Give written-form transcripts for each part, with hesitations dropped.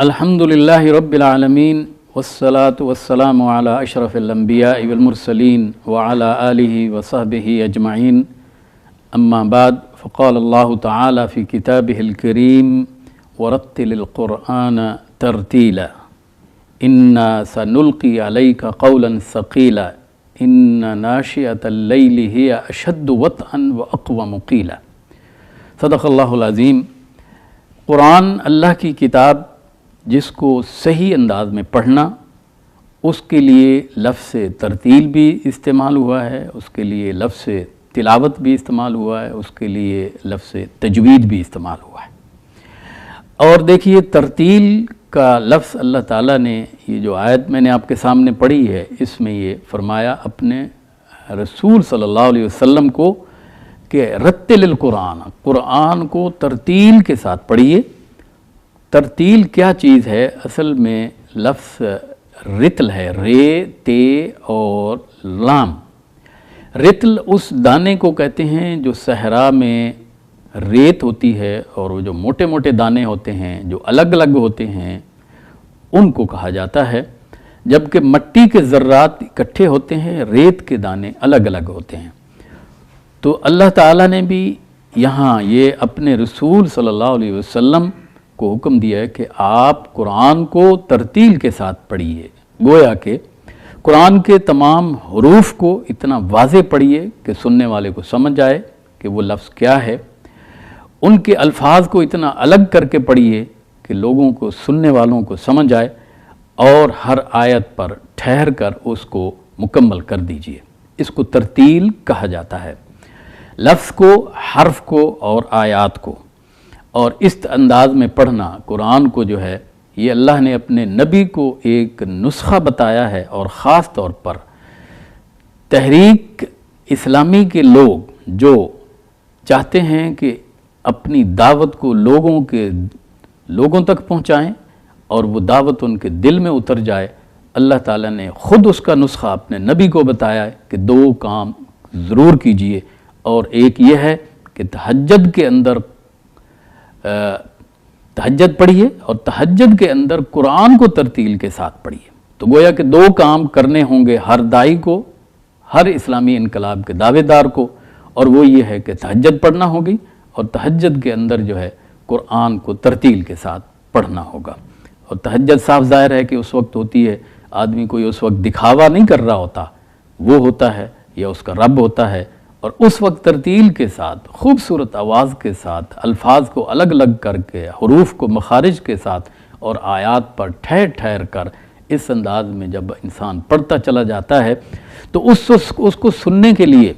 अल्हम्दुलिल्लाहि रब्बिल आलमीन वस्सलातु वस्सलामु अला अशरफिल अंबियाइ वल मुरसलीन व अला आलिहि व सहबिहि अजमईन अम्मा बाद फ़क़ाल अल्लाहु तआला फ़ी किताबिहिल करीम वरत्तिलिल क़ुरआन तरतीला इन्ना सनुल्क़ी अलैका क़ौलन सक़ीला इन्ना नाशिअतल लैलि हिय अशद्दु वत्अन व अक़वमु क़ीला। सदक़ल्लाहुल अज़ीम। क़ुरान अल्लाह की किताब जिसको सही अंदाज में पढ़ना, उसके लिए लफ्ज़ तरतील भी इस्तेमाल हुआ है, उसके लिए लफ्ज़ तिलावत भी इस्तेमाल हुआ है, उसके लिए लफ्ज़ तजवीद भी इस्तेमाल हुआ है। और देखिए तरतील का लफ्ज़ अल्लाह ताला ने, ये जो आयत मैंने आपके सामने पढ़ी है, इसमें ये फरमाया अपने रसूल सल्लल्लाहु अलैहि वसल्लम को कि रत्तिलिल क़ुरान, क़ुरान को तरतील के साथ पढ़िए। तरतील क्या चीज़ है? असल में लफ्ज़ रितल है, रे, ते और लाम। रितल उस दाने को कहते हैं जो सहरा में रेत होती है और वो जो मोटे मोटे दाने होते हैं जो अलग अलग होते हैं उनको कहा जाता है, जबकि मट्टी के ज़र्रात इकट्ठे होते हैं, रेत के दाने अलग अलग होते हैं। तो अल्लाह ताला ने भी यहाँ ये अपने रसूल सल्लल्लाहु अलैहि वसल्लम को हुक्म दिया है कि आप कुरान को तरतील के साथ पढ़िए। गोया कि कुरान के तमाम हरूफ को इतना वाज़े पढ़िए कि सुनने वाले को समझ आए कि वो लफ्ज़ क्या है। उनके अल्फाज को इतना अलग करके पढ़िए कि लोगों को, सुनने वालों को समझ आए, और हर आयत पर ठहर कर उसको मुकम्मल कर दीजिए। इसको तरतील कहा जाता है। लफ्ज़ को, हर्फ को और आयात को, और इस अंदाज में पढ़ना कुरान को जो है, ये अल्लाह ने अपने नबी को एक नुस्खा बताया है। और ख़ास तौर पर तहरीक इस्लामी के लोग जो चाहते हैं कि अपनी दावत को लोगों तक पहुँचाएँ और वो दावत उनके दिल में उतर जाए, अल्लाह ताला ने ख़ुद उसका नुस्खा अपने नबी को बताया है कि दो काम ज़रूर कीजिए। और एक ये है कि तहज्जुद के अंदर तहज्जुद पढ़िए और तहज्जुद के अंदर कुरान को तरतील के साथ पढ़िए। तो गोया कि दो काम करने होंगे हर दाई को, हर इस्लामी इनकलाब के दावेदार को, और वो ये है कि तहज्जुद पढ़ना होगी और तहज्जुद के अंदर जो है कुरान को तरतील के साथ पढ़ना होगा। और तहज्जुद साफ ज़ाहिर है कि उस वक्त होती है, आदमी कोई उस वक्त दिखावा नहीं कर रहा होता, वो होता है या उसका रब होता है, और उस वक्त तरतील के साथ, खूबसूरत आवाज़ के साथ, अल्फाज को अलग अलग करके, हरूफ को मखारिज के साथ और आयात पर ठहर ठहर कर इस अंदाज में जब इंसान पढ़ता चला जाता है, तो उसको सुनने के लिए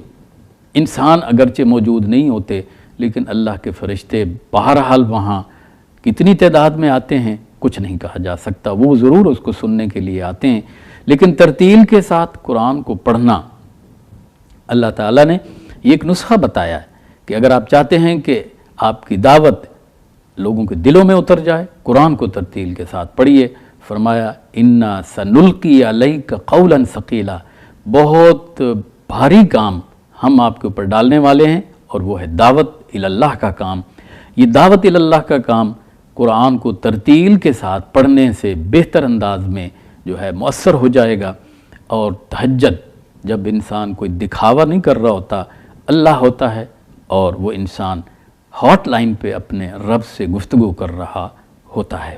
इंसान अगरचे मौजूद नहीं होते, लेकिन अल्लाह के फरिश्ते बहरहाल वहाँ कितनी तादाद में आते हैं कुछ नहीं कहा जा सकता, वो ज़रूर उसको सुनने के लिए आते हैं। लेकिन तरतील के साथ कुरान को पढ़ना, अल्लाह ताला ने एक नुस्खा बताया है कि अगर आप चाहते हैं कि आपकी दावत लोगों के दिलों में उतर जाए, कुरान को तरतील के साथ पढ़िए। फरमाया इन्ना सनुल्क़ी अलैका क़ौलन सक़ीला, बहुत भारी काम हम आपके ऊपर डालने वाले हैं, और वो है दावत इलल्लाह का काम। ये दावत इलल्लाह का काम कुरान को तरतील के साथ पढ़ने से बेहतर अंदाज में जो है मुअस्सर हो जाएगा। और तहज्जुद, जब इंसान कोई दिखावा नहीं कर रहा होता, अल्लाह होता है और वो इंसान हॉट लाइन पे अपने रब से गुफ्तगू कर रहा होता है।